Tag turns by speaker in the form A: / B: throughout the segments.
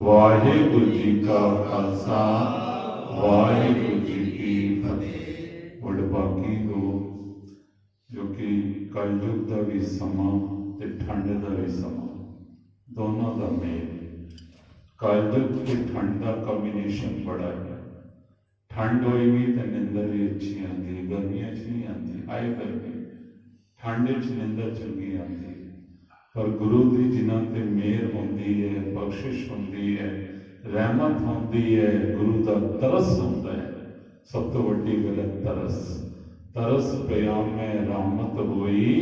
A: वाहिगुरु जी का खालसा वाहिगुरु जी की फतेह। वडभागी हो जो कि कलयुग का भी समा ते ठंड का भी समा दोनों का मेल। कलयुग के ठंड का कॉम्बिनेशन बड़ा है। ठंड होएगी तो निंदर भी अच्छी आती है, गर्मियों च नहीं आती। आए गर्मी ठंड च निंदर चंगी आती है, पर गुरु की जिन्हों ते मेहर होंदी है, बख्शिश होंदी है, रहमत होंदी है, गुरु का तरस होंदा है। सब तो वड्डी गल है तरस। तरस पिया में रहमत होई,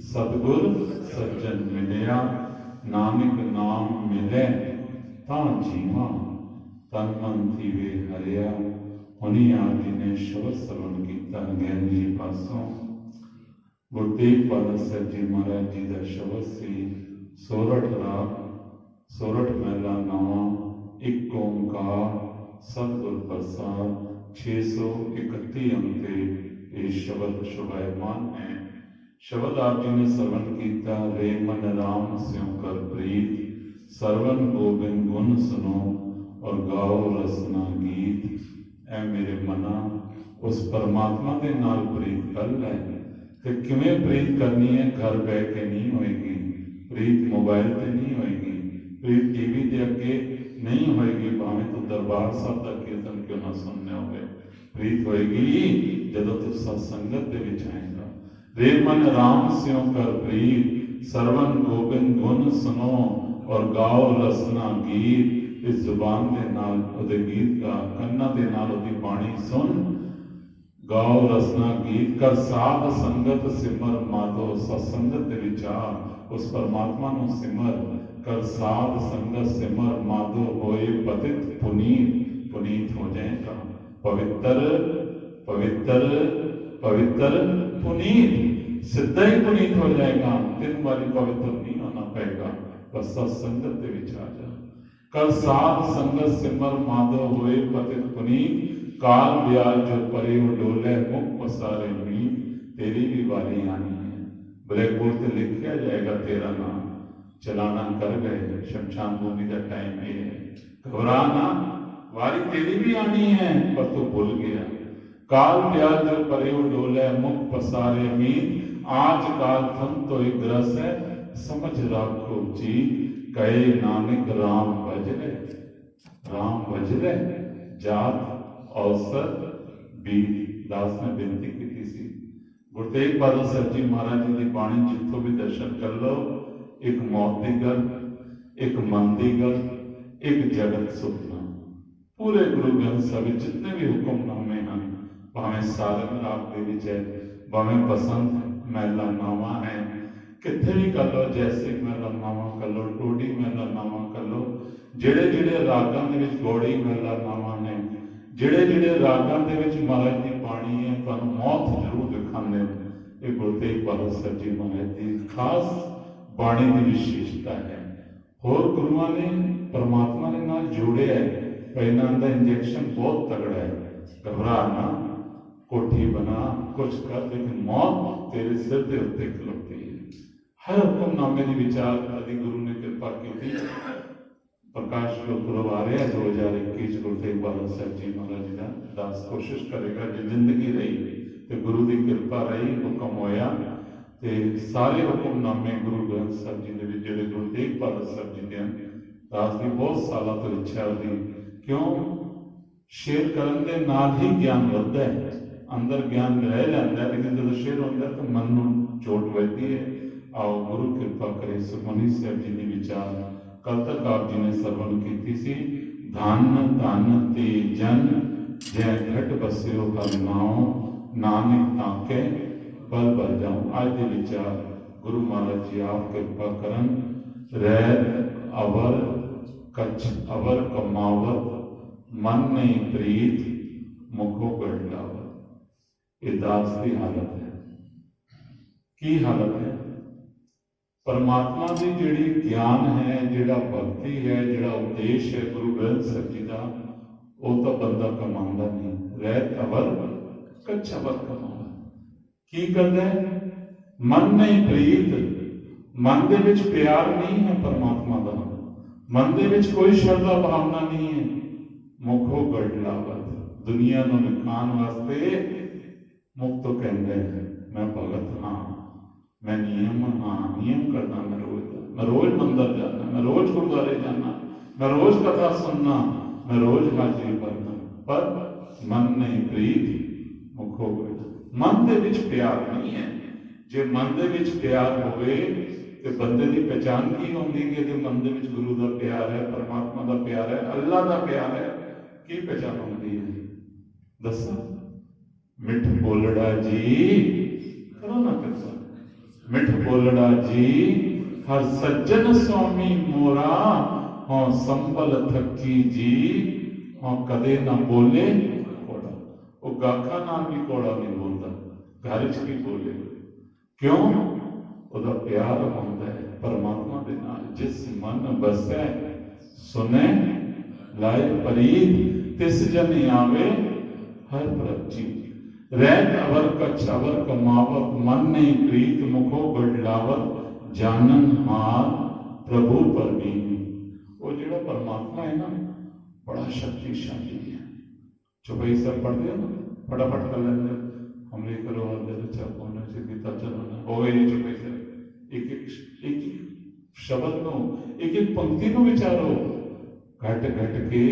A: सतगुर सज्जन मिलिया। नानक नाम मिले तां जीवा, तन मन थीवे हरिया। हुनी आप जी ने शब्द श्रवण किया ज्ञान जी पासों। गुरु तेग बहादुर साहब जी महाराज जी का शब्द से सोरठ राग सोरठ महला नवा एक ओंकार सतगुर प्रसाद 631 अंक ये शब्द शोभायमान है। शब्द आप जी ने श्रवण किया रे मन राम स्यों कर प्रीत, सरवन गोबिंद गुण सुनो और गाओ रसना गीत। ऐ मेरे मना उस परमात्मा के नाल प्रीत कर लै। तो किमें प्रीत करनी है? घर बह के नहीं होएगी प्रीत, मोबाइल पर नहीं होएगी प्रीत, टीवी के अगे नहीं होएगी, भावें तो दरबार साहब का कीर्तन क्यों ना सुनने होवे। प्रीत होएगी जदों तू सत्संगत दे विच आएगा। रे मन राम स्यों कर प्रीत, सरवन गोबिंद गुण सुनो और गाओ रसना गीत। इस जुबान के नाल उहदे गीत गा, कन्ना दे नाल उहदी बाणी सुन, गाओ रसना गीत। कर साध संगत सिमर माधो, सत्संगत दे विच आ उस परमात्मा नूं सिमर। कर साध संगत सिमर माधो, होए पतित पुनीत, पुनीत हो जाएगा। पवित्र पवित्र पवित्र पुनीत, सीधा ही पुनीत हो जाएगा। 3 बारी पवित्र नहीं होना पड़ेगा, बस सत्संगत दे विच आ जा। कर साध संगत सिमर माधो, होए पतित पुनीत। काल ब्याज जो परे डोले मुख पसारे मीत। तेरी भी बारी आनी है, ब्लैक बोर्ड पे लिखा जाएगा तेरा नाम। चलाना कर गए, शमशान भूमि का टाइम ये है। घबराना, वारी तेरी भी आनी है, पर तू भूल गया। काल ब्याज जो परे डोले मुख पसारे मीत। आज काल थम तो एक ग्रस है, समझ राखो जीत। कहे नानक राम भजले, राम भजले जात औसत बीत। दास ने बेनती की सी। गुरु तेग बहादुर साहब जी महाराज जी की बाणी जितों भी दर्शन कर लो, एक मौत की गल, एक मन की गल, एक जगत सुखना। पूरे गुरु ग्रंथ साहिब जितने भी हुक्मनामे हैं, भावें सारंग लाभ के विच है, भावें बसंत महला नावा है, कितने भी कर लो, जैसे महला नावा कर लो, टोडी महला नावा कर लो, जेड़े जेड़े रागां दे विच गौड़ी महला नावा ने, जेड़े जेड़े रागां दे विच महाराज की बाणी है, तुहानूं मौत जरूर दिखाने। ये गुरु तेग बहादुर साहब जी महाराज की खास बाणी की विशेषता है। होर गुरुआं ने परमात्मा ने नाल जोड़िया है, पर इन्हां दा इंजैक्शन बहुत तगड़ा है। घबरा ना, कोठी बना, कुछ कर, लेकिन मौत तेरे सिर के उत्ते खलोती है। हर हुक्मनामे की विचार आदि गुरु ने कृपा की। प्रकाश गुरु आ रहा है 2021 गुरु तेग बहादुर साहब जी महाराज जी का। दास कोशिश करेगा जो जिंदगी रही तो गुरु की कृपा रही, हुक्म होया ते सारे हुक्मनामे गुरु ग्रंथ साहब जी के जोड़े गुरु तेग बहादुर साहब जी के दास की बहुत सालों तो इच्छा होती। क्यों? शेयर करने के नाल ही ज्ञान बढ़ता है, अंदर ज्ञान रह जाता है, लेकिन जो शेयर होता है तो मन में चोट बजती है। आओ गुरु कृपा करे। सुखमनी साहब जी ने विचार कल तक आप जी ने श्रवण की सी। धन धन ते जन जै घट बस्यो हर नाम, नानक ताके बल बल जाऊं। आज के विचार गुरु महाराज जी आप कृपा करन। रैत अवर कच्छ अवर कमावत, मन नहीं प्रीत मुखो गढ़लावत। ये दास की हालत है। की हालत है? परमात्मा की जिहड़ी ज्ञान है, जिहड़ा भक्ति है, जिहड़ा उपदेश है गुरु ग्रंथ साहब जी का, वो तो बंदा कमांदा नहीं। रैत अवर कच्छ अवर कमावत की करदा है? मन नहीं प्रीत, मन दे विच प्यार नहीं है परमात्मा का। मन दे विच कोई श्रद्धा भावना नहीं है। मुखो गढ़लावत, दुनिया नूं दिखाण वास्ते मुख तो कहंदा है मैं भगत हाँ, मैं नियम हाँ, नियम करना मैं रोज मंदिर जाना, मैं रोज गुरुद्वारे जाना, मैं रोज कथा सुनना, मैं रोज हाजिरी भरना, पर मन नहीं प्रीत मुखो गढ़। मन दे विच प्यार नहीं है। जे मन दे विच प्यार होवे ते बंदे दी पहचान की होंदी कि इहदे मन दे विच गुरु दा प्यार है, परमात्मा दा प्यार है, अल्लाह दा प्यार है, की पहचान होंदी है? दसा। मिठ बोलड़ा जी करो ना करसा, मिठ बोलड़ा जी हर सज्जन स्वामी मोरा, हाँ संभल थकी जी, हाँ कदे ना बोले कोड़ा। वो गाखा नाल भी कोड़ा नहीं बोलता, घर च भी बोले क्यों? ਉਹਦਾ प्यार ਹੁੰਦਾ है परमात्मा ਦੇ ਨਾਲ। जिस मन बसै सुने लाए परीत, तिस जन आवे हर प्रभ जी। रहत अवर कछ अवर कमावत, मन नहीं प्रीत मुखो गढ़लावत, जानन हार प्रभु परवीन। वो जो परमात्मा है ना बड़ा शक्तिशाली है। चौपाई सब पढ़ते हो ना, फटाफट कर लेंगे, हमरे करो होने से गीता चलाना हो गई चौपाई से। एक एक शब्द नो, एक एक पंक्ति को विचारो, घट घट के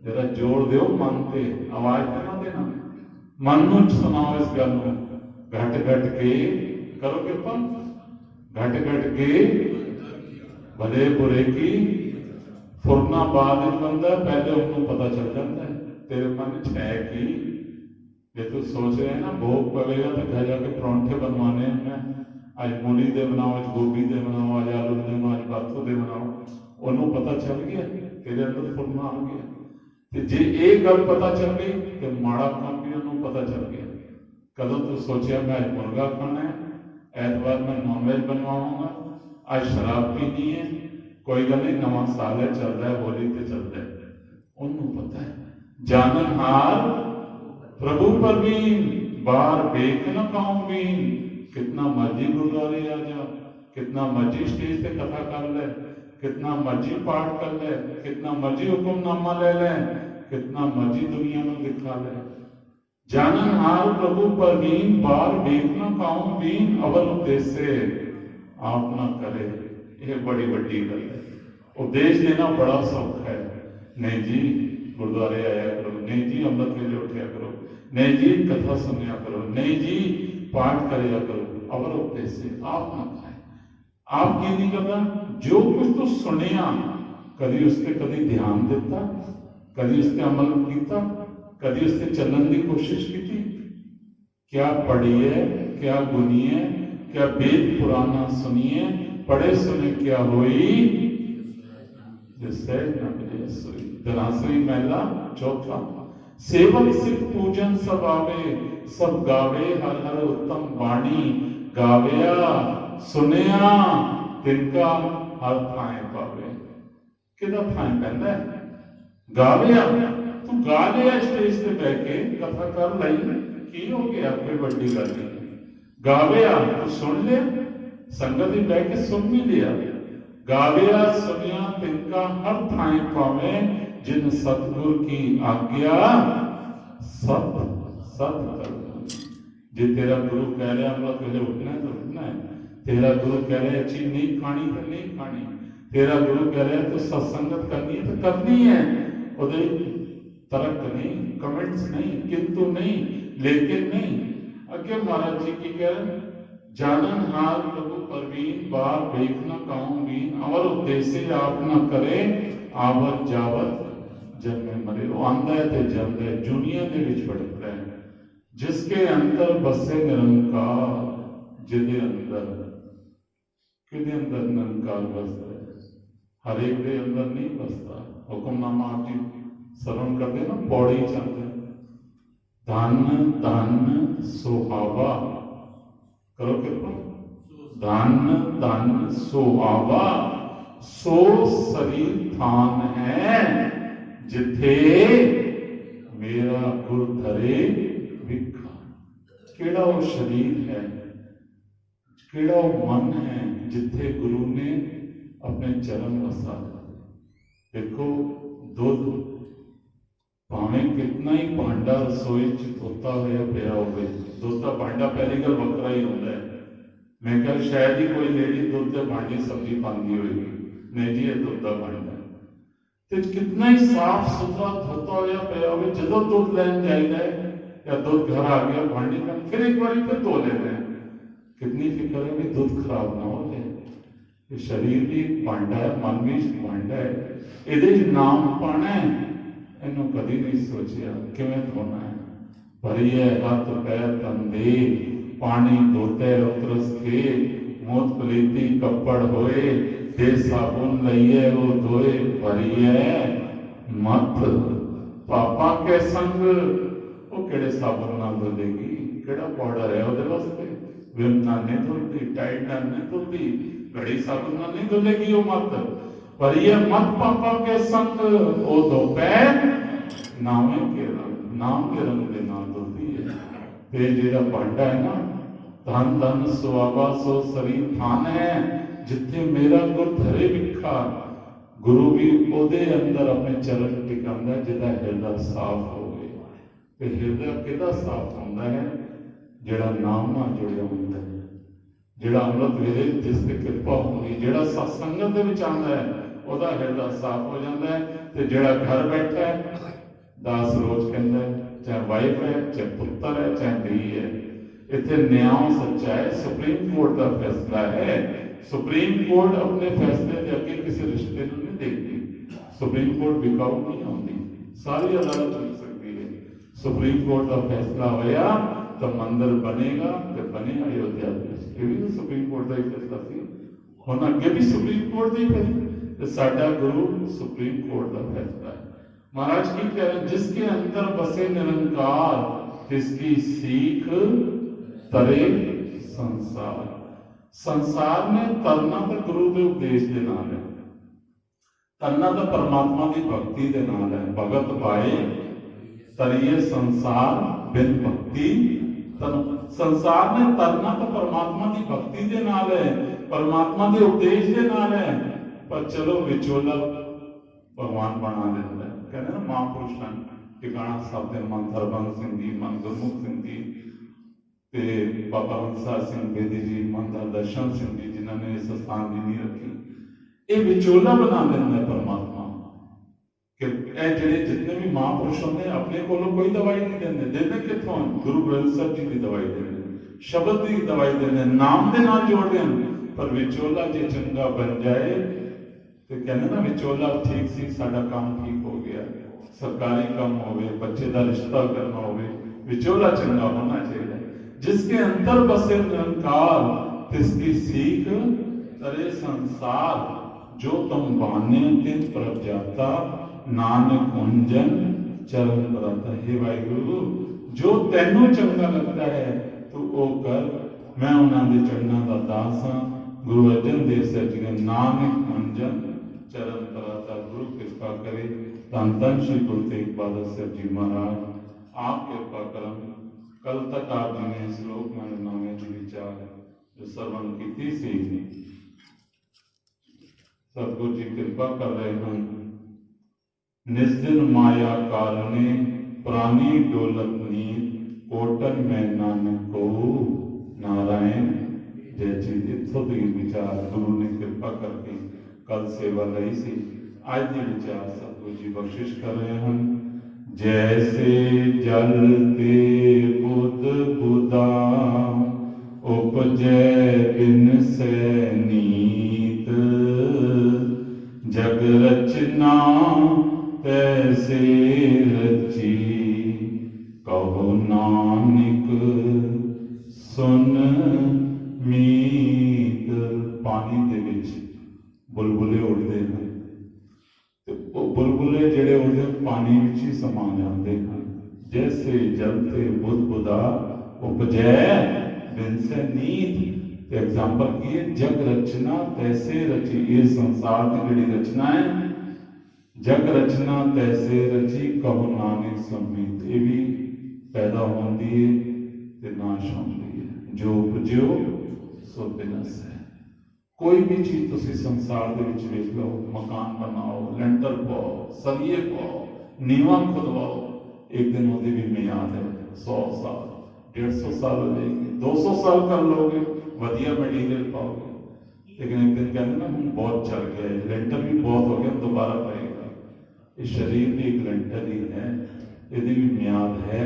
A: जरा जोर दो मन पे, आवाज तो ना देना, मन नूं सुनाओ इस गल नूं। घट घट के करो कृपा, घट घट के भले बुरे की फुरना बाद बंदा पहले उन्होंने पता चल जाता है तेरे मन च है कि। जे तू सोच रहे हैं ना भोग पवेगा तो घर जाके परौंठे बनवाने हैं, आज मूली दे बनाओ, आज गोभी दे बनाओ, आज आलू दे बनाओ, आज बाथू दे बनाओ, उन्होंने पता चल गया तेरे अंदर फुरना आ गया। तो जे एक गल पता चल गई तो माड़ा काम भी उन्होंने पता चल गया। कदों तू सोचा मैं आज मुर्गा खाना है, ऐतवार मैं नॉनवेज बनवाऊंगा, आज शराब पीनी है, कोई गल नहीं, नवा साल है चल रहा है, होली तो चल रहा है, उन्होंने पता है। जानन हार प्रभु परवीन, बार बेक न कहूं बीन। कितना मर्जी गुरुद्वारे आ जा, कितना मर्जी स्टेज पे कथा कर ले, कितना मर्जी पाठ कर ले, कितना मर्जी हुक्मनामा ले ले, कितना मर्जी दुनिया में दिखा ले। जानन हार प्रभु परवीन, बार बेक न कहूं बीन, अवल उद्देश्य आप न करे। यह बड़ी बड़ी गल है। उपदेश देना बड़ा सौखा है। नहीं जी गुरुद्वारे आया करो, नहीं जी अमृत वेले उठा करो, नहीं जी कथा सुनिया करो, नहीं जी पाठ करिया करो, अवर उद्देश्य आप ना खाए। आप ये नहीं करना, जो कुछ तो सुनिया कभी उससे कभी ध्यान देता, कभी उससे अमल किया, कभी उससे चलने की कोशिश की थी? क्या पढ़िए, क्या गुनिए, क्या वेद पुराना सुनिए, पढ़े सुने क्या होई, जिससे न मिले सोई। धनासरी महिला चौथा। सेवक सिख पूजन सब आवे, सब गावे हर हर उत्तम वाणी, गावया सुनिया तिनका हर थाए पावे। किदा थाए पैंदा है? गावया तू गा लिया स्टेज पे बह के, कथा कर लाई, की हो गया, कोई बड़ी गल नहीं। गावया तू सुन लिया, संगत ही बह के सुन भी लिया। गावया सुनिया तिनका हर थाए पावे, जिन सतगुर की आज्ञा सत सत कर। जे तेरा गुरु कह रहा अमृत वेले उठना है तो उठना है, तेरा गुरु कह रहा है चीज नहीं खानी तो नहीं खानी, तेरा गुरु कह रहा है तो सत्संगत करनी है तो करनी है। उदय तर्क नहीं, कमेंट्स नहीं, किंतु नहीं, लेकिन नहीं। अगे महाराज जी की कह रहे जानन हार प्रभु परवीन, बार बेख न कहूं बीन, अवर उद्देश्य आप न करे, आवत जावत जन्मे मरे। वो आंदा है ते जांदा है, दुनिया दे विच भटकदा है। जिसके अंदर बसे निरंकार, जिदे अंदर किदे अंदर निरंकार बसदा है, हर एक दे अंदर नहीं बसता। हुक्मनामा आप जी श्रवण करते ना, पौड़ी चलते धन धन सुहावा, करो कृपा, धन धन सुहावा, सो शरीर थान है, जिथे मेरा गुर धरे विखा। केड़ा वो शरीर है, केड़ा वो मन है जिथे गुरु ने अपने चरण बसा। देखो दुध भावें कितना ही भांडा रसोई च धोता होया पिया होवे, दुध का भांडा पहली गल वखरा ही होंदा है। मैं क्या शायद ही कोई लेडी दुध के भांडे सब्जी पाती होगी, नहीं जी ये दुध का भांडा है। तो कितना ही साफ सुथरा धोता होया पिया होवे, जो दुध लैन जाइदा है या दुध घर आ गया भांडे का, फिर एक बार फिर धो लेना है। कितनी फिक्र है कि दूध खराब ना हो जाए। ये शरीर भी भांडा है, मन भी भांडा है, ये नाम पाना है, इनू कभी नहीं सोचा किवें धोना है। भरिए हाथ पैर तंदे पानी धोते उतरस के, मोत पलीती कपड़ होए दे साबुन लइए वो धोए। भरिए मत पापा के संग, वो केड़े साबुन नाल धोलेगी, केड़ा पाउडर है ਉਹਦੇ वास्ते, विम नाल नहीं धुलती, टाइट नाल नहीं धुलती, घड़ी साबुन नाल नहीं धुलेगी वो मत। पर ये मत पापा के संग ओ दो पैर नामे के रंग, नाम के रंग के नाम धुलती है। ते जेड़ा भांडा है ना, धन धन सुहावा सो सरी थान है, जिथे मेरा गुर धरे विखा। गुरु भी ओदे अंदर अपने चरण टिकांदा जिहदा हिरदा साफ होवे। ते हिरदा किहदा साफ होंदा है, जिहड़ा नाम नाल जुड़िया होंदा है, जिहड़ा अमृत वेले जिस ते किरपा होंदी, जिहड़ा सत्संगत दे विच आंदा है, ओहदा हिरदा साफ हो जाता है। ते जिहड़ा घर बैठा है, दास रोज कहता है, चाहे वाइफ है, चाहे पुत्र है, चाहे धी है, इत्थे न्याय सच्चा है। सुप्रीम कोर्ट का फैसला है, सुप्रीम कोर्ट अपने फैसले के अगे किसी रिश्ते को नहीं देखती। सुप्रीम कोर्ट बिकाऊ नहीं आती, सारी अदालत मिल सकती है। सुप्रीम कोर्ट का फैसला होया तो मंदिर बनेगा, तो बने अयोध्या ये भी तो सुप्रीम कोर्ट का ही फैसला सी, हुण अगे भी सुप्रीम कोर्ट का ही फैसला। साडा गुरु सुप्रीम कोर्ट का फैसला है। महाराज की कह रहे, जिसके अंदर बसे निरंकार तिसकी सीख तरे संसार। संसार में तरना तो गुरु के उपदेश के नाल है, तरना तो परमात्मा की भक्ति के नाल है। भगत पाए तरिए संसार बिन भक्ति तन। संसार में तरना तो परमात्मा की भक्ति के नाल है, परमात्मा के उपदेश के नाल है। पर चलो विचोला भगवान बना देता है। कहते ना महापुरुष टिकाणा साहब के मन हरबंस सिंह जी, मन गुरमुख सिंह जी, ते बाबा हंसा सिंह बेदी जी, मन दर्शन सिंह जी, जिन्होंने इस स्थान की नींव रखी। ये विचोला बना देता है परमात्मा। ਜਿਹੜੇ जितने भी महापुरुष होंगे अपने को कोई दवाई नहीं देंगे, देते कितों? गुरु ग्रंथ साहब जी की दवाई देंगे, शब्द की दवाई देंगे, नाम के नाम जोड़ दें। पर विचोला जो चंगा बन जाए तो कहते ना विचोला ठीक सी, साडा काम ठीक हो गया, सरकारी काम होवे, बच्चे का रिश्ता करना होवे, विचोला चंगा होना चाहिए। जिसके अंदर बसे निरंकार तिसकी सीख तरे संसार। जो तुम बाने तिन प्रभ जाता, नानक कुंजन चरण बराता। हे वाहिगुरु, जो तेनू चंगा लगता है तू ओ कर, मैं उन्होंने चरणों का दास हाँ। गुरु अर्जन देव साहब जी ने नानक कुंजन चरण बराता। गुरु कृपा करे, धन धन श्री गुरु तेग बहादुर साहब जी महाराज आप कृपा करम। कल तक आप जी ने श्लोक में नामे जी विचार जो श्रवण की सी, सतगुरु जी कृपा कर रहे हैं। निज दिन माया कारणे प्राणी डोलत नीर, कोटन में नानक को नारायण जय जी। इतों के विचार गुरु ने कृपा करके कल सेवा लाई सी। आज के विचार सतगुरु जी बख्शिश कर रहे हैं। जैसे जल ते बुध बुदा, उपजै बिन से नीत, जग रचना तैसे रची, कहो नानक सुन मीत। पानी दे विच बुलबुले उड़ते हैं, तो बुलबुले जिहड़े उड़ते पानी विच ही समा जाते हैं। जैसे जल ते बुध बुदा, उपजै बिन से नीत। एग्जाम्पल की है, जग रचना तैसे रची। ये संसार की जिहड़ी रचना है, जग रचना तैसे रची, कहो नानक समीत। ये भी पैदा होती है ते नाश होती है, जो उपजो सो बिनस है। कोई भी चीज तुसी संसार दे विच वेख लो, मकान बनाओ, लेंटर पाओ, सरिये पाओ, नीवा खुदवाओ, एक दिन वो भी मियाद है 100 साल, 150 साल हो जाएंगे, 200 साल कर लोगे, वधिया मटीरियल पाओगे, लेकिन एक दिन कहते ना हम बहुत चल गए, लेंटर भी बहुत हो गया, दोबारा पाएगा। इस शरीर भी एक लेंटर ही है, यदि भी मियाद है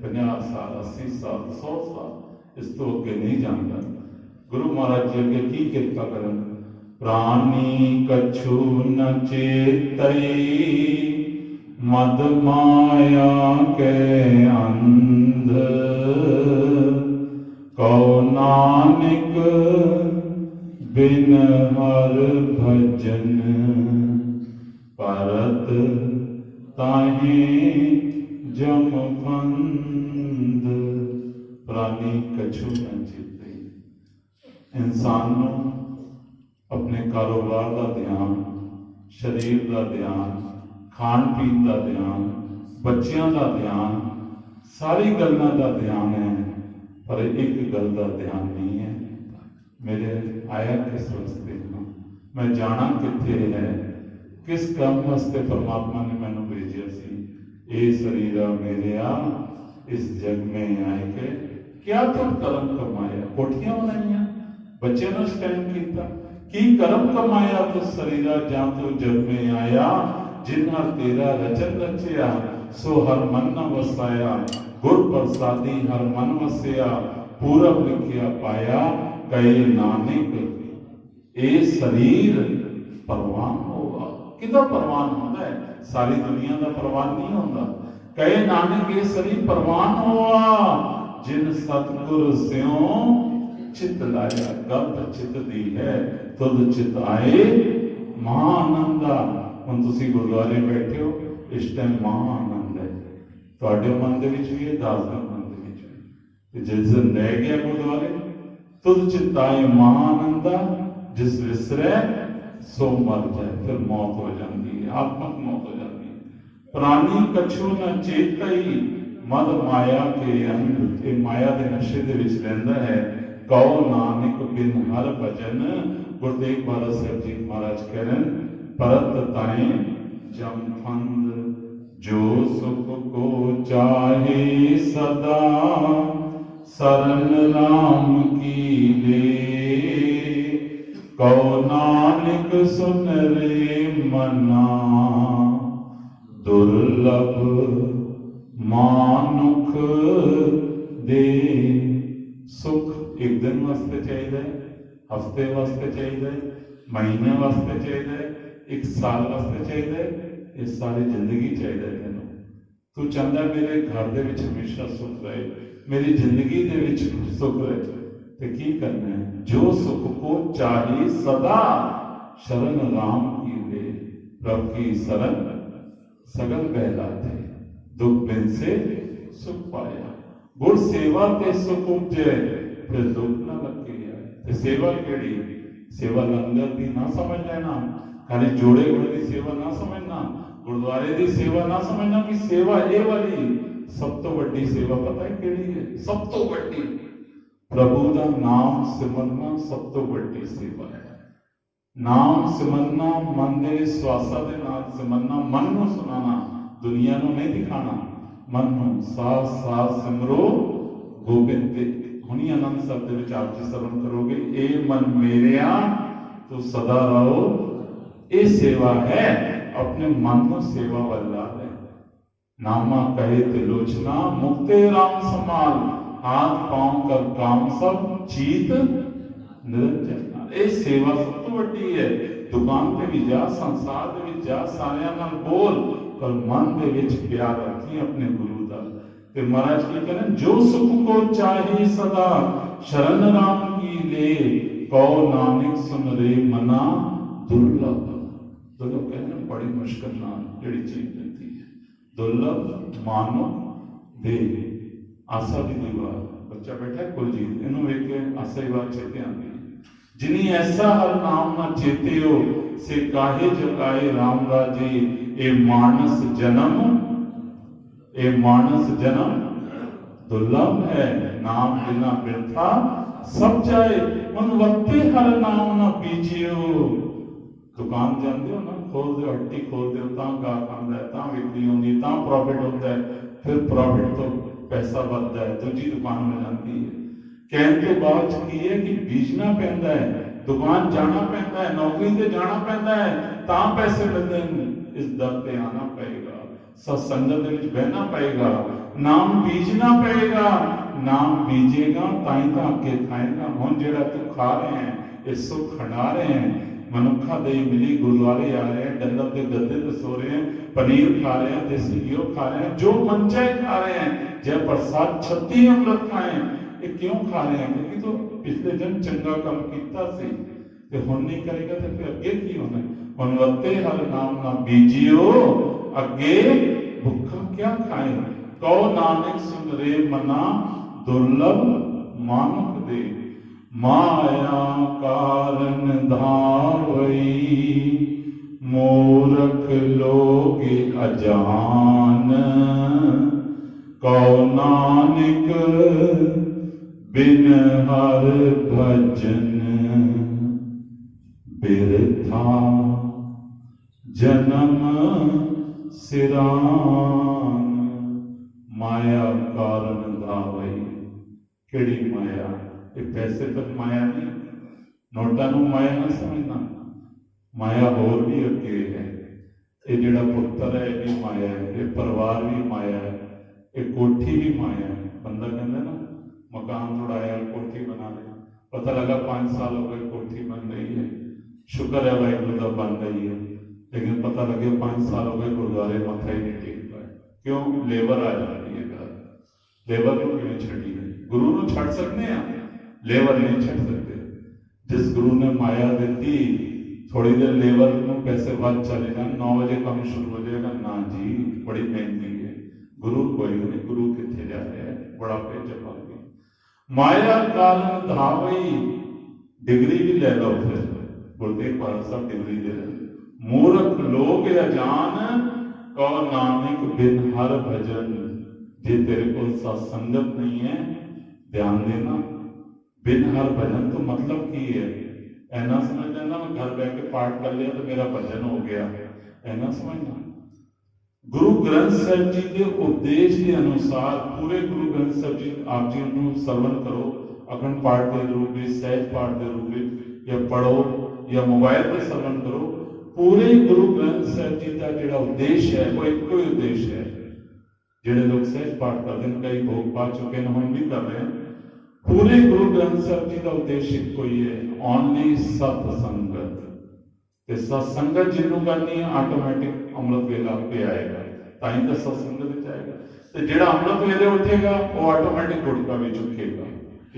A: 50 साल, 80 साल, 100 साल, इस तो अगे नहीं जानता। गुरु महाराज जी अगे की कृपा करन, प्राणी कछु न चेतई, मद माया के अंध, कौ नानक बिन हर भजन, परत ताहे जम फंद। प्राणी कछु न चेतई, इंसान नूं अपने कारोबार का ध्यान, शरीर का ध्यान, खाण पीन का ध्यान, बच्चों का ध्यान, सारी गल्लां का ध्यान है, पर एक गल का ध्यान नहीं है, मेरे आया किस वास्ते हां, मैं जाना कित्थे है, किस काम वास्ते परमात्मा ने मैनू भेजिया सी। ए शरीरा मेरेया इस जग में आए के क्या तुम कर्म कमाया, कोठियां बनाइया, बच्चे ने स्टैंड किया, की कर्म कमाया तो शरीरा जा तू जग में आया, जिन्हा तेरा रचन रचिया, सो हर मन न वसाया, गुर प्रसादी हर मन वसिया, पूरब लिखिया पाया, कहे नानक ए शरीर परवान होगा। किदा परवान होता है, सारी दुनिया का परवान नहीं होता। कहे नानक ये शरीर परवान हुआ, जिन सतगुर स्यों चित लाया, गलत चित दी है तुद चित आए महाआनंदा। हुण तुसीं गुरुद्वारे बैठे हो, इस टाइम महाआनंद है तुहाडे मन दे विच भी है, दास दे मन दे विच भी। जिस दिन रह गया गुरुद्वारे, तुद चित आए महाआनंदा, जिस विसरे सो मर जाए, फिर मौत हो जाती है, आत्मक मौत हो जाती है। प्राणी कछु न चेतई, मद माया के अंध, ये माया के नशे दे विच रहिंदा है। कौ नानक बिन हर भजन, गुरु तेग बहादुर साहब जी महाराज कह रहे हैं, परत ताए जम फंद, जो सुख को चाहे सदा, शरण राम की ले, कौ नानक सुन रे मना, दुर्लभ मानुख दे। सुख एक दिन वास्ते चाहिए, हफ्ते वास्ते चाहिए, महीने वास्ते चाहिए, एक साल वास्ते चाहिए, ये सारी जिंदगी चाहिए तेनों। तू चाहता मेरे घर दे विच हमेशा सुख रहे, मेरी जिंदगी दे विच सुख रहे, तो की करना है, जो सुख को चाहे सदा, शरण राम की ले, प्रभु की शरण सगल बहलाते, दुख बिन से सुख पाया। गुर सेवा ते सुख उपजे, फिर दुख ना लगे आए। ते सेवा केड़ी, सेवा लंगर की ना समझ लेना, खाली जोड़े घोड़े की सेवा ना समझना, गुरुद्वारे की सेवा ना समझना कि सेवा ये वाली सब तो बड़ी सेवा पता है केड़ी है, सब तो बड़ी प्रभु का नाम सिमरना सब तो बड़ी सेवा है। नाम सिमरना, मन के श्वासा के नाल सिमरना, मन को सुनाना, दुनिया को नहीं दिखाना, मन को साथ साथ सिमरो गोबिंद के। हुनी आनंद शब्द विच आप जी श्रवण करोगे, ए मन मेरेया तो सदा रहो, ये सेवा है, अपने मन को सेवा वाला है। नामा कहे तिलोचना, मुक्ते राम समाल, हाथ पांव कर काम सब चीत निरंजन। ये सेवा सब तो बड़ी है। दुकान पे भी जा, संसार दे विच जा, सारियां नाल बोल, पर मन दे विच प्यार रखी अपने गुरु दा। ते महाराज की कहने, जो सुख को चाहे सदा, शरण राम की ले, कौ नानक सुन रे मना, दुर्लभ। दुर्लभ कहने बड़ी मुश्किल नाल जेड़ी चीज मिलती है, दुर्लभ मानो दे। आशा की दीवार, बच्चा बैठा है कुलजीत, इन्हों वेख के आशा की बात चेते आती है। जिनी ऐसा हर नाम न चेते हो, से काहे जगाए राम राजे। ए मानस जन्म दुर्लभ है, नाम बिना बिरथा सब जाए। उन वक्ते हर नाम ना बीजियो। दुकान जाते हो ना, खोल दो, हट्टी खोल दो, तां गाहक आंदा है, तां विक्री होंदी, तां प्रॉफिट होता है, फिर प्रॉफिट तो पैसा बढ़ता है, दूजी दुकान में जाती है। कहने के बाद की है कि बीजना पैंदा है, दुकान जाना पैंदा है, नौकरी से जाना पैंदा है, तां पैसे मिलते हैं। इस दर पे आना पड़ेगा, सत्संगत दे विच बहना पड़ेगा, नाम बीजना पड़ेगा। नाम बीजेगा ताई तो अगे खाएगा। हुण जिहड़ा तू खा रहे हैं, ये सुख खंडा रहे हैं, मनुखा दही मिली, गुरुद्वारे आ रहे हैं, डंगर के गद्दे पे सो रहे हैं, पनीर खा रहे हैं, देसी घी खा रहे हैं, जो मन चाहे खा रहे हैं, जय प्रसाद 36 अमृत खाए। ये क्यों खा रहे हैं? क्योंकि तो पिछले जन्म चंगा काम किया सी, ते हुण नहीं करेगा तो फिर अगे की होना? हुण वत्ते हर नाम ना बीजियो, अगे भुखा क्या खाए। कहो नानक सुन रे मना, दुर्लभ मानुख दे। माया कारण धावई, मूर्ख लोग अजान। कहो नानक बिन हर भजन, बिरथा जन्म सिरान। माया कारण धावई, केड़ी माया? ये पैसे तक माया नहीं, नोटा नूं माया ना समझना। माया होर भी अगे है। ये जिहड़ा पुत्र है ये भी माया है, ये परिवार भी माया है, ये कोठी भी माया है। बंदा कहता ना मकान तोड़ाया, कोठी बना लिया, पता लगा 5 साल हो गए कोठी बन रही है, शुक्र है वाहिगुरू दा बन रही है, लेकिन पता लगे 5 साल हो गए गुरुद्वारे मत्था ही नहीं टेक पाए। क्यों? लेबर आ जाती है घर। लेबर को क्यों छड़ी है? गुरु को छड़ सकते हैं, लेबर नहीं छड़ सकते। जिस गुरु ने माया दी, थोड़ी देर लेबर को पैसे बाद चले जाए, 9 बजे काम शुरू हो जाएगा, ना जी बड़ी मेहनती है। गुरु कोई नहीं, गुरु कितने जा रहे हैं, बड़ा पे जमा गया। माया कारण धावई, डिग्री भी ले लो, फिर गुरुदेव पाल साहब डिग्री दे रहे। मूर्ख लोग अजान, कहो नानक बिन हर भजन। जे तेरे को सत्संगत नहीं है, ध्यान देना, बिन हर भजन तो मतलब की है? ऐना समझ लेना मैं घर बैठ के पाठ कर लिया तो मेरा भजन हो गया, ऐना समझना। गुरु ग्रंथ साहिब जी के उपदेश के अनुसार पूरे गुरु ग्रंथ साहिब जी आप जी ਨੂੰ ਸਰਵਣ ਕਰੋ, अखंड पाठ के रूप में, सहज पाठ के रूप में, या पढ़ो या मोबाइल पर श्रवण करो। पूरे गुरु ग्रंथ साहिब जी का जो उद्देश्य है वो एक ही उद्देश्य है। जिहड़े लोग सहज पाठ करते हैं, कई भोग पा चुके हैं, हम भी कर रहे हैं। पूरे गुरु ग्रंथ साहिब जी का उद्देश्य कोई है, ओनली सत्संगत। सत्संगत जिन्हों करनी है, ऑटोमैटिक अमृत वेला पे आएगा, ताई तो सत्संगत आएगा। तो जिहड़ा अमृत वेले उठेगा वो ऑटोमैटिक गुटका भी चुकेगा,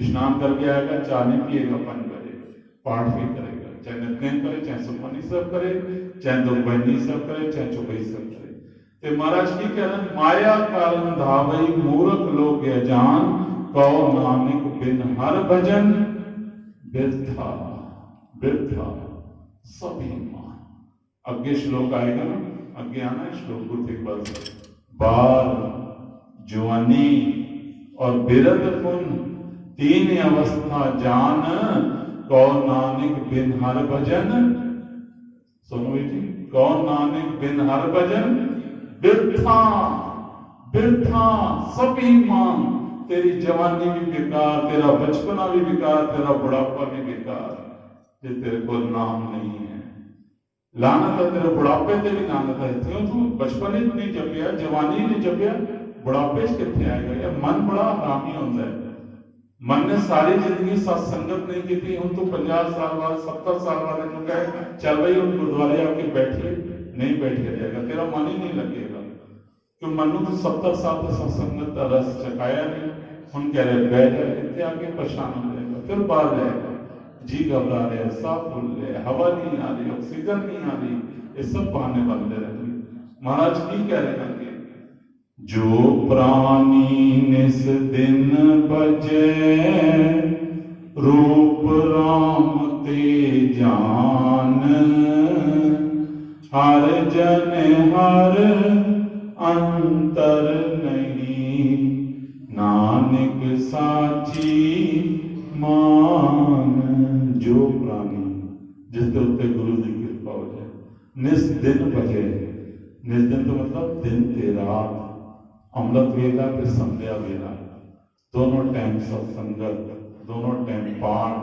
A: स्नान करके आएगा, चाय नहीं पिएगा, पानी करेगा, पाठ भी करेगा, चाहे नित्य करे, चाहे सुखमनी सब करे, चाहे दुखबंदी सब करे, चाहे चुपई सब करे। तो महाराज की कह रहे, माया कारण धावई, मूर्ख लोग अजान। कहो नानक बिन हर भजन, बिरथा बिरथा सभी मान। अगे श्लोक आएगा ना, अगे आना है श्लोक गुरु इकबाल से। बाल, जवानी और बिरध पुन, तीन अवस्था जान। कहो नानक बिन हर भजन, सुनो जी, कहो नानक बिन हर भजन, बिरथा बिरथा सभी मान। तेरी जवानी भी बेकार, तेरा बचपना भी बेकार, तेरा बुढ़ापा भी बेकार, जे तेरे को नाम नहीं है। लानत है तेरे बुढ़ापे से भी लानत है। क्यों? तू बचपन ही नहीं जपिया, जवानी नहीं जपिया, बुढ़ापे से कितने आएगा? यार मन बड़ा हरामी होता है। मन ने सारी जिंदगी सत्संगत नहीं की थी, हम तो 50 साल बाद 70 साल वाले ने कहे चल भाई हम गुरुद्वारे आके बैठिए, नहीं बैठिया जाएगा, तेरा मन ही नहीं लगेगा। क्यों? मनु तो 70 साल से सत्संगत का रस चखाया नहीं, हम कह रहे बैठ जाए, इतने आके परेशान हो जाएगा, फिर बाहर जाएगा, जी घबरा रहे, सांस फूल रहे, हवा नहीं आ रही, ऑक्सीजन नहीं आ रही, ये सब बहाने बनते रहते। महाराज की कह रहे हैं, जो प्राणी निस दिन बजे, रूप राम ते जान। हर जन हर अंतर नहीं, ना नानक साची मान। जो प्राणी जिसके उत्ते गुरु की कृपा हो जाए, निस दिन भजे। निस दिन तो मतलब दिन ते रात, अमृत वेला ते संध्या वेला, दोनों टाइम सत्संगत, दोनों टाइम पाठ,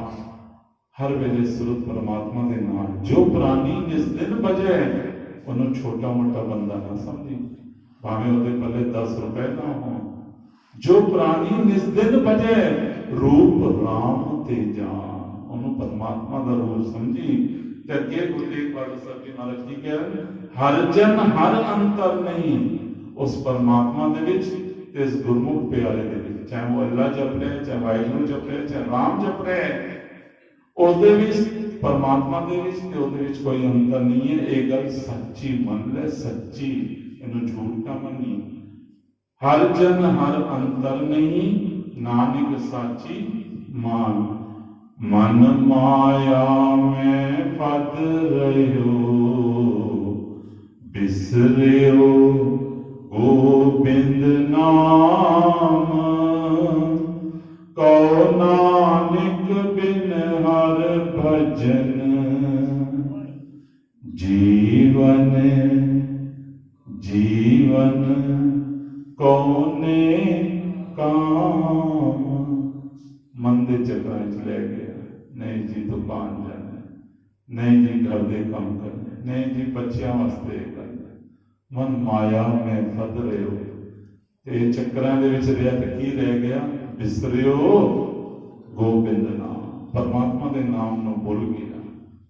A: हर वेले सुरत परमात्मा के नाम। जो प्राणी जिस दिन बजे उन्होंने छोटा मोटा बंदा ना समझी, भावे ਉਹਦੇ पहले 10 रुपए ना हो। जो प्राणी निस दिन बजे रूप राम ते जान, ਉਹਨੂੰ परमात्मा का रूप समझी। ते अगे गुरु तेग बहादुर साहब जी महाराज जी कह रहे, हर जन हर अंतर नहीं उस परमात्मा दे विच ते इस गुरमुख प्यारे दे विच, चाहे वो अल्लाह जप रहे, चाहे वाहिगुरू जप रहे, चाहे राम जप रहे, ਉਹਦੇ ਵਿੱਚ परमात्मा ਦੇ ਵਿੱਚ ਤੇ ਉਹਦੇ ਵਿੱਚ ਕੋਈ ਅੰਤਰ ਨਹੀਂ ਹੈ। ਇਹ ਗੱਲ ਸੱਚੀ ਮੰਨ ਲੈ, ਸੱਚੀ, ਇਹਨੂੰ ਝੂਠ ਨਾ ਮੰਨੀ। हर जन हर अंतर नहीं नानक साची मान। मन माया में पद रहो बिसरियो गोबिंद नाम। कहो नानक बिन हर भजन जीवन जीवन कौने काम। मन के चक्कर च लै गया, नहीं जी दुकान जाना, नहीं जी घर के काम करने, नहीं जी बच्चों वास्ते करना। मन माया में फद रहे हो, ये चक्करां दे विच रहा तो की रह गया, बिसरियो गोबिंद नाम। परमात्मा के नाम नूं भुल गया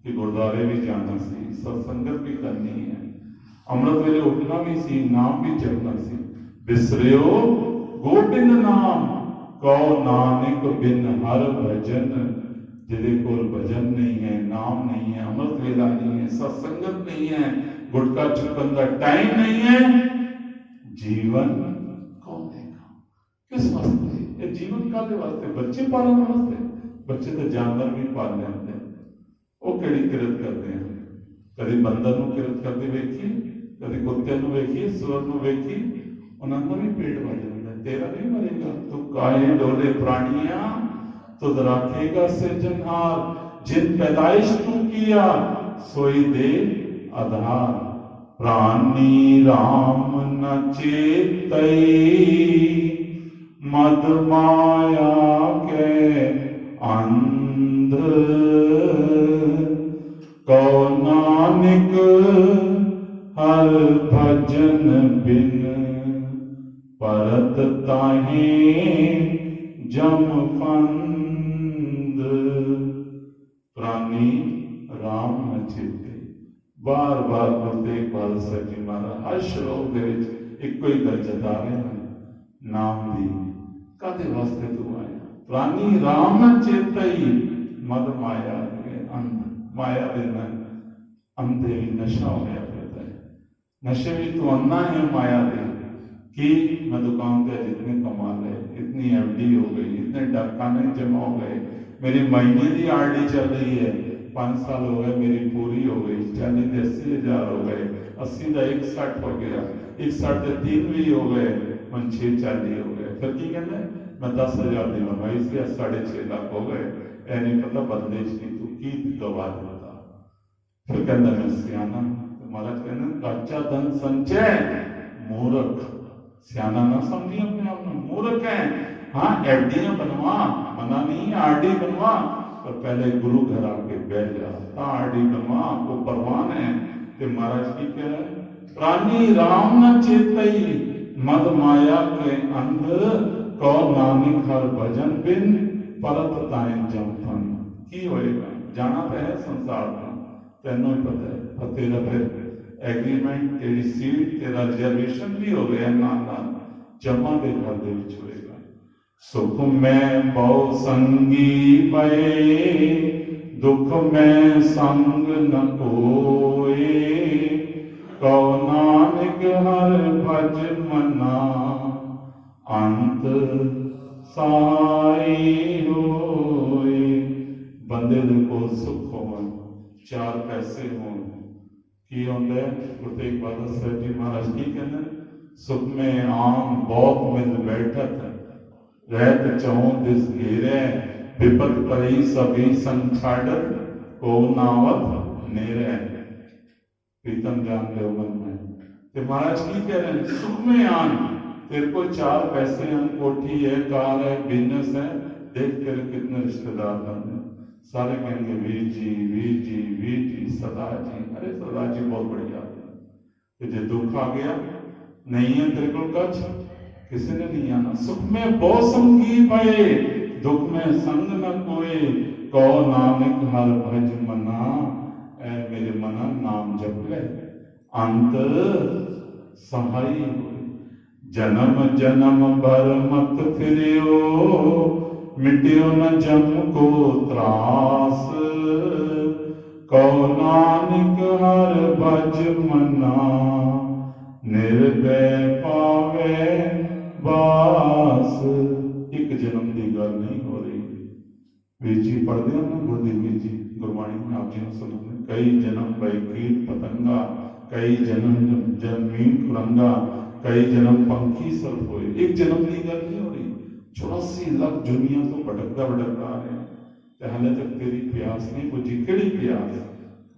A: कि गुरुद्वारे भी जाना सी, सत्संगत भी करनी है, अमृत वेले उठना भी सी, नाम भी जपना सी। बिसरियो गोबिंद नाम, कहो नानक बिन हर भजन। जिहदे कोल भजन नहीं है, नाम नहीं है, अमृत वेला नहीं है, सत्संगत नहीं है, गुटका चुकन का टाइम नहीं है, जीवन कौन देगा? किस वास्ते? ये जीवन कादे वास्ते? बच्चे पालने वास्ते? बच्चे तो जानवर भी पाल लेते हैं, वो केड़ी किरत करते हैं? कभी बंदर नूं किरत करते वेखी, कभी कुत्ते नूं वेखी, सुअर नूं वेखी, उन्होंने भी पेट भर जाता है। तेरा नहीं मरेगा, तू काहे डोले प्राणिया तुद रखेगा सिरजनहार। जिन पैदाइश तू किया सोई दे आधार। प्राणी राम न चेतई मद माया के अंध। कहो नानक हर भजन बिन परत ताहे जम फंद। प्राणी राम न चेते। बार बार गुरु तेग बहादुर साहब जी महाराज हर श्लोक दे विच इक्को ही गल जता रहे हैं, नाम दी। कादे वास्ते तू आया? प्राणी राम न चेतई मद माया के अंध। माया दे अंधे भी नशा हो गया फिरता है, नशे भी तू अन्ना है माया दे कि मैं दुकान पे जितने कमा ले, इतनी एफडी हो गई, इतने डाकाने जमा हो गए, मेरी महीने की आरडी चल रही है, 5 साल हो गए, मेरी पूरी हो गई, 40 से 80,000 हो गए, 80 का 61 हो गया, 61 के 3 भी हो गए, मन 640 हो गए। फिर की कहते मैं 10,000 दी मंगाई सी, 6.5 लाख हो गए, ए नहीं पता बदले की तू की गवा देता। फिर कहता मैं सियाना। तो महाराज कहते कच्चा धन संचय मूर्ख। सियाना ना समझी अपने आप में, मूर्ख है। हाँ एफडियां बनवा, मना नहीं, आरडी बनवा, पर पहले गुरु घर आके बैठ जा, आरडी बनवा, वो परवान है। तो महाराज की कह रहे प्राणी राम न चेतई मद माया के अंध। कहो नानक हर भजन बिन परत ताए जमफन। की होएगा? जाना तो है संसार में, तेनों ही पता है, पर तेरा फिर एग्रीमेंट, तेरी सीट, तेरा रिजर्वेशन भी हो गया, नाना जमा के घर दे विच होएगा। सुख में बहु संगी पए दुख में संग न कोए। कहो नानक हर भज मना अंत साई होए। बंदे दे कोल सुख होवन, 4 पैसे होन, की होंदा है? गुरु तेग बहादुर साहब जी महाराज की कहते सुख में आम बहुत मिल बैठत, रहत चहु दिस घेरे विपत परी सभी संछाड़ को नावत नेरे। प्रीतम जान ले मन में ते महाराज की कह रहे हैं, सुख में आन, तेरे को 4 पैसे हैं, कोठी है, कार है, बिजनेस है, देख तेरे कितने रिश्तेदार बन, सारे कहेंगे वीर जी वीर जी वीर जी सदा जी। अरे सदा जी बहुत बढ़िया, तुझे दुख आ गया नहीं है तेरे को कच, किसी ने नहीं आना। सुख में बहु संगी भये, दुख में संग न कोई, कहो नानक हर भज मना, ऐ मेरे मना नाम जप ले अंत सहाई। जन्म जन्म भर मत फिरियो, मिटियो न जम को त्रास, कहो नानक हर भज मना, निर्भय पावे बास। एक जन्म की गल नहीं हो रही। वीर जी पढ़ते हो ना गुरदेव वीर जी गुरबाणी आप जी सुनो, कई जन्म बैकीट पतंगा, कई जन्म जमीन कुरंगा, कई जन्म पंखी सब होए। एक जन्म की गल नहीं हो रही। 84 लाख दुनिया तो भटकता भटकता आ रहे हैं, हाले तक तेरी प्यास नहीं बुझी। केड़ी प्यास?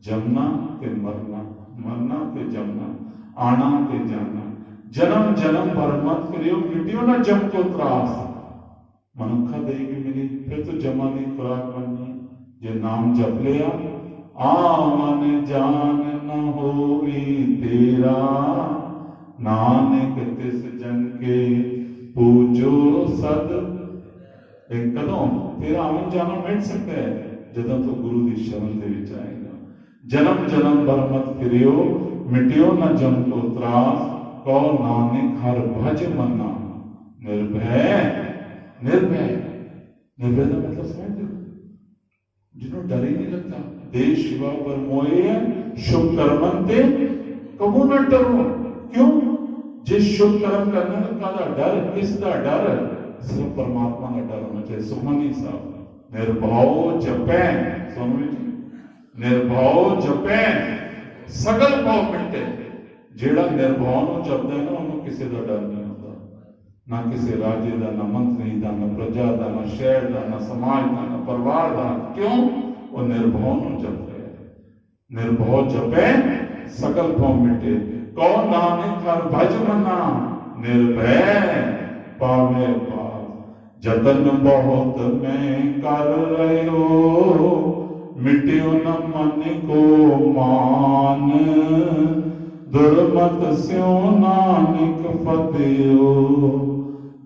A: जमना ते मरना, मरना ते जमना, आना ते जाना। जन्म जन्म भर मत फिरियो, मिटियो ना जम को त्रास। मनुखा देगी मिली फिर तो जमा नहीं खुराक बननी। जे नाम जप लिया आवन जान न होई तेरा, नानक तिस जन के पूजो सद। कदों तेरा आवन जाना मिट सकता है, जदों तो गुरु की शरण दे विच आएगा। जन्म जन्म भर मत फिरियो, मिटियो न जम को त्रास, कहो नानक हर भज मना, निर्भय। निर्भय, निर्भय का मतलब समझते हो? जिन्होंने डर ही नहीं लगता। देश शिवा पर मोए शुभ कर्मंते कबू न डरो। क्यों? जिस शुभ कर्म करने का डर, किसका डर? सिर्फ परमात्मा का डर होना चाहिए। सुखमनी साहब निर्भाव जपे, स्वामी जी निर्भाव जपे सगल भाव मिटे। जेड़ा निर्भाव ਨੂੰ ਜਪਦਾ है ना, ਉਹਨੂੰ ਕਿਸੇ ਦਾ डर नहीं होता, ना किसी राजे का, ना मंत्री का, ना प्रजा का, ना शहर का, ना समाज का, ना परिवार का। क्यों? वो निर्भाव ਨੂੰ जपते हैं। निर्भाव जपे सकल भाव मिटे, कहो नानक हर भज मना, निर्भय पावे पास। जतन बहुत मैं कर रहो, मिट्यो न मन को मान, दुर्मत स्यो नानक फतेहो,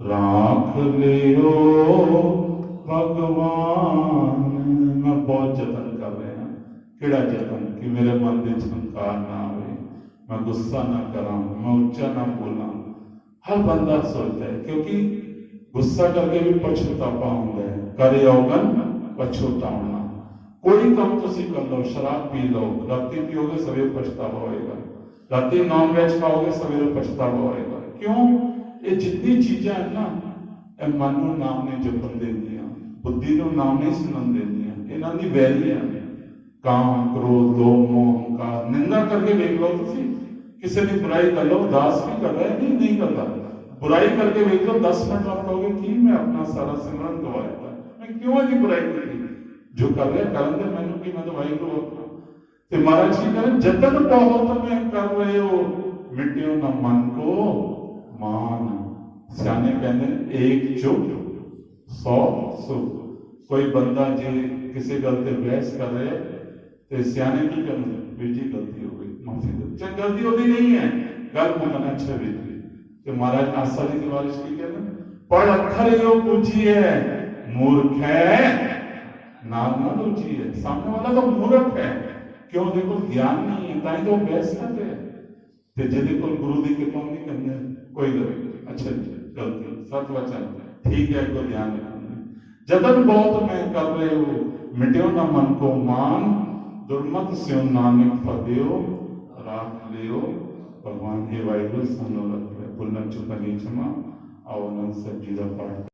A: राख लियो भगवान। मैं बहुत जतन कर रहा, केड़ा जतन? कि मेरे मन में अहंकार ना आए, मैं गुस्सा ना करा, मैं उच्चा ना बोला। हर बंदा सोचता है, क्योंकि गुस्सा करके भी पछतावा होता है। करे औगन पछतावना। कोई काम तुसी कर लो, शराब पी लो, राती पियोगे सवेरे पछतावा होएगा, राती नॉन वेज खाओगे सवेरे पछतावा होएगा। क्यों? ये जितनी चीजें हैं ना, मन को नाम नहीं जपन देंदियां, बुद्धि को नाम नहीं सुनन देंदियां, इन्हां दी वैरी है। काम क्रोध लोभ मोह अहंकार, निंदा करके देख लो तुसी, किसी की बुराई कर लो, दास भी कर रहा है, नहीं कर रहा, बुराई करके देख लो, 10 मिनट आप कहोगे कि मैं अपना सारा सिमरन गवाया, मैं क्यों इतनी बुराई करी? जो कर रहे करन दे मैनू कि मैं तो वाहिगुरू अपना। ते महाराज जी कह रहे जतन बहुत में कर रहे हो, मिट्टियों न मन को मान। सियाने कहते एक चुप 100 सुख। कोई बंदा जे किसी गल ते बहस कर रहे ते सियाने की करना, वीर जी गलती हो गई, माफी दो। चाहे गलती होती नहीं है, गल मन अच्छा वीर जी। तो महाराज आस्था जी के वारिस की कहते पढ़ अखर यो पूछिए, मूर्ख है नाम ना रुचि है। सामने वाला तो मूर्ख है। क्यों? देखो ज्ञान नहीं है, ताई तो बहस करते हैं। ते जिहदे कोल गुरु दी कृपा नहीं करनी, कोई गलती अच्छा गलती सत वचन ठीक है, कोई ध्यान रखना। जतन बहुत मैं कर रहे हो, मिट्यो न मन को मान, दुर्मत स्यो नानक फतेहो, राख लियो भगवान। हे वाहिगुरू सानू रख ले, भुलना चुका नहीं क्षमा। आओ आनंद साहब जी का पाठ।